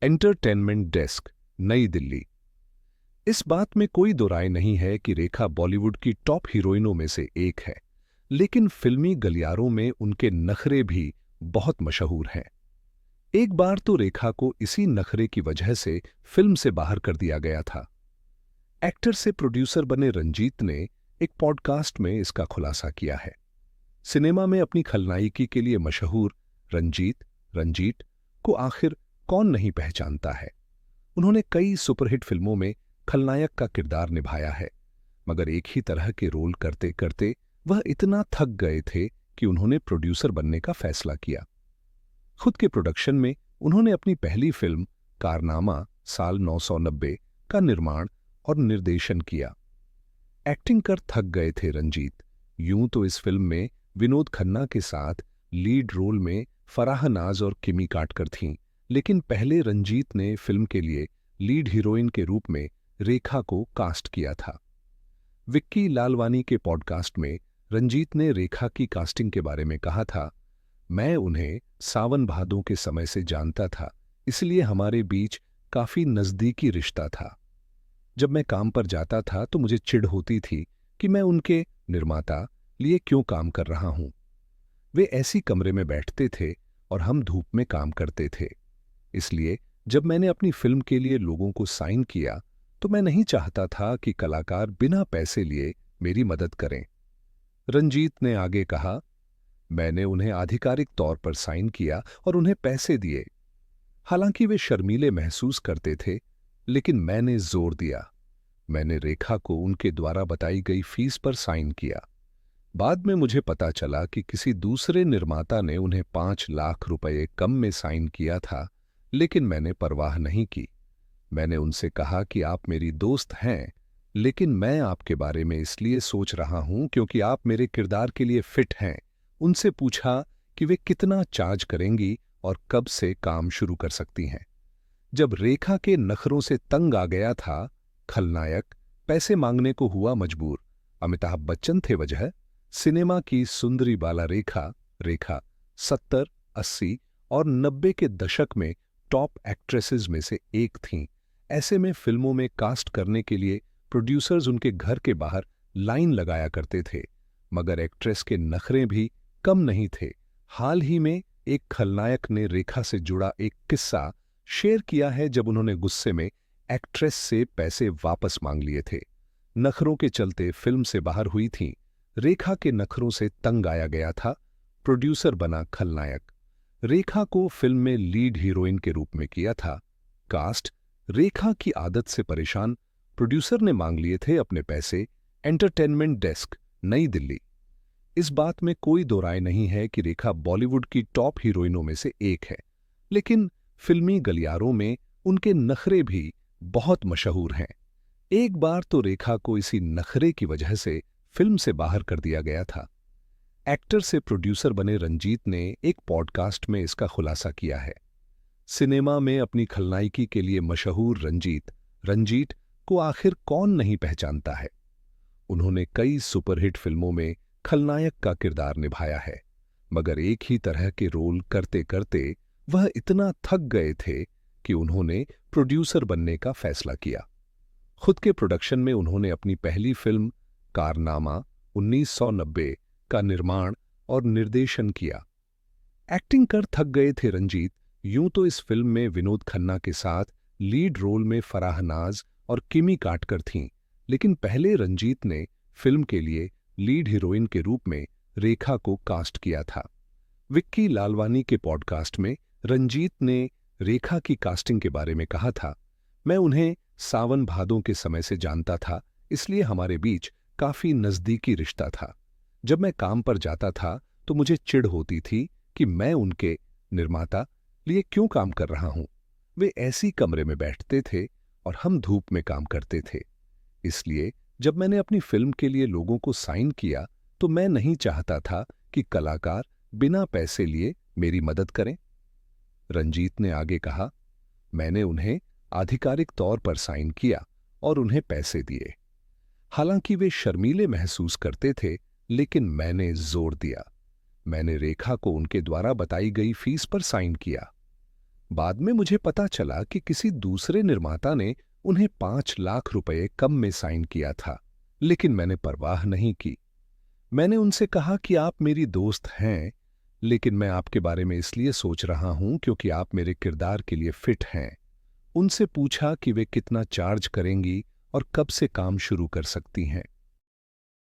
Entertainment desk, नई दिल्ली। इस बात में कोई दो राय नहीं है कि रेखा बॉलीवुड की टॉप हीरोइनों में से एक है, लेकिन फिल्मी गलियारों में उनके नखरे भी बहुत मशहूर हैं। एक बार तो रेखा को इसी नखरे की वजह से फिल्म से बाहर कर दिया गया था। एक्टर से प्रोड्यूसर बने रंजीत ने एक पॉडकास्ट में इसका खुलासा किया है। सिनेमा में अपनी खलनायिकी के लिए मशहूर रंजीत रंजीत को आखिर कौन नहीं पहचानता है। उन्होंने कई सुपरहिट फिल्मों में खलनायक का किरदार निभाया है, मगर एक ही तरह के रोल करते करते वह इतना थक गए थे कि उन्होंने प्रोड्यूसर बनने का फैसला किया। खुद के प्रोडक्शन में उन्होंने अपनी पहली फिल्म कारनामा साल 990 का निर्माण और निर्देशन किया। एक्टिंग कर थक गए थे रंजीत। यूं तो इस फिल्म में विनोद खन्ना के साथ लीड रोल में फराह नाज और किमी काटकर थीं, लेकिन पहले रंजीत ने फिल्म के लिए लीड हीरोइन के रूप में रेखा को कास्ट किया था। विक्की लालवानी के पॉडकास्ट में रंजीत ने रेखा की कास्टिंग के बारे में कहा था, मैं उन्हें सावन भादों के समय से जानता था, इसलिए हमारे बीच काफी नजदीकी रिश्ता था। जब मैं काम पर जाता था तो मुझे चिढ़ होती थी कि मैं उनके निर्माता लिए क्यों काम कर रहा हूं। वे ऐसी कमरे में बैठते थे और हम धूप में काम करते थे। इसलिए जब मैंने अपनी फिल्म के लिए लोगों को साइन किया तो मैं नहीं चाहता था कि कलाकार बिना पैसे लिए मेरी मदद करें। रंजीत ने आगे कहा, मैंने उन्हें आधिकारिक तौर पर साइन किया और उन्हें पैसे दिए। हालांकि वे शर्मीले महसूस करते थे, लेकिन मैंने जोर दिया। मैंने रेखा को उनके द्वारा बताई गई फीस पर साइन किया। बाद में मुझे पता चला कि किसी दूसरे निर्माता ने उन्हें 5 लाख रुपए कम में साइन किया था, लेकिन मैंने परवाह नहीं की। मैंने उनसे कहा कि आप मेरी दोस्त हैं, लेकिन मैं आपके बारे में इसलिए सोच रहा हूं क्योंकि आप मेरे किरदार के लिए फिट हैं। उनसे पूछा कि वे कितना चार्ज करेंगी और कब से काम शुरू कर सकती हैं। जब रेखा के नखरों से तंग आ गया था, खलनायक पैसे मांगने को हुआ मजबूर। अमिताभ बच्चन थे वजह। सिनेमा की सुंदरी बाला रेखा रेखा 70, 80 और 90 के दशक में टॉप एक्ट्रेसेस में से एक थीं। ऐसे में फिल्मों में कास्ट करने के लिए प्रोड्यूसर्स उनके घर के बाहर लाइन लगाया करते थे, मगर एक्ट्रेस के नखरे भी कम नहीं थे। हाल ही में एक खलनायक ने रेखा से जुड़ा एक किस्सा शेयर किया है जब उन्होंने गुस्से में एक्ट्रेस से पैसे वापस मांग लिए थे। नखरों के चलते फिल्म से बाहर हुई थीं। रेखा के नखरों से तंग आया गया था। प्रोड्यूसर बना खलनायक। रेखा को फिल्म में लीड हीरोइन के रूप में किया था। कास्ट रेखा की आदत से परेशान प्रोड्यूसर ने मांग लिए थे अपने पैसे। एंटरटेनमेंट डेस्क, नई दिल्ली। इस बात में कोई दो राय नहीं है कि रेखा बॉलीवुड की टॉप हीरोइनों में से एक है, लेकिन फिल्मी गलियारों में उनके नखरे भी बहुत मशहूर हैं। एक बार तो रेखा को इसी नखरे की वजह से फिल्म से बाहर कर दिया गया था। एक्टर से प्रोड्यूसर बने रंजीत ने एक पॉडकास्ट में इसका खुलासा किया है। सिनेमा में अपनी खलनायिकी के लिए मशहूर रंजीत रंजीत को आखिर कौन नहीं पहचानता है। उन्होंने कई सुपरहिट फिल्मों में खलनायक का किरदार निभाया है, मगर एक ही तरह के रोल करते करते वह इतना थक गए थे कि उन्होंने प्रोड्यूसर बनने का फैसला किया। खुद के प्रोडक्शन में उन्होंने अपनी पहली फिल्म कारनामा 1990 का निर्माण और निर्देशन किया। एक्टिंग कर थक गए थे रंजीत। यूं तो इस फिल्म में विनोद खन्ना के साथ लीड रोल में फराह नाज और किमी काटकर थीं, लेकिन पहले रंजीत ने फिल्म के लिए लीड हीरोइन के रूप में रेखा को कास्ट किया था। विक्की लालवानी के पॉडकास्ट में रंजीत ने रेखा की कास्टिंग के बारे में कहा था, मैं उन्हें सावन भादों के समय से जानता था, इसलिए हमारे बीच काफी नजदीकी रिश्ता था। जब मैं काम पर जाता था तो मुझे चिढ़ होती थी कि मैं उनके निर्माता लिए क्यों काम कर रहा हूं। वे ऐसी कमरे में बैठते थे और हम धूप में काम करते थे। इसलिए जब मैंने अपनी फिल्म के लिए लोगों को साइन किया तो मैं नहीं चाहता था कि कलाकार बिना पैसे लिए मेरी मदद करें। रंजीत ने आगे कहा, मैंने उन्हें आधिकारिक तौर पर साइन किया और उन्हें पैसे दिए। हालांकि वे शर्मीले महसूस करते थे, लेकिन मैंने जोर दिया। मैंने रेखा को उनके द्वारा बताई गई फीस पर साइन किया। बाद में मुझे पता चला कि किसी दूसरे निर्माता ने उन्हें 5 लाख रुपए कम में साइन किया था, लेकिन मैंने परवाह नहीं की। मैंने उनसे कहा कि आप मेरी दोस्त हैं, लेकिन मैं आपके बारे में इसलिए सोच रहा हूं क्योंकि आप मेरे किरदार के लिए फिट हैं। उनसे पूछा कि वे कितना चार्ज करेंगी और कब से काम शुरू कर सकती हैं।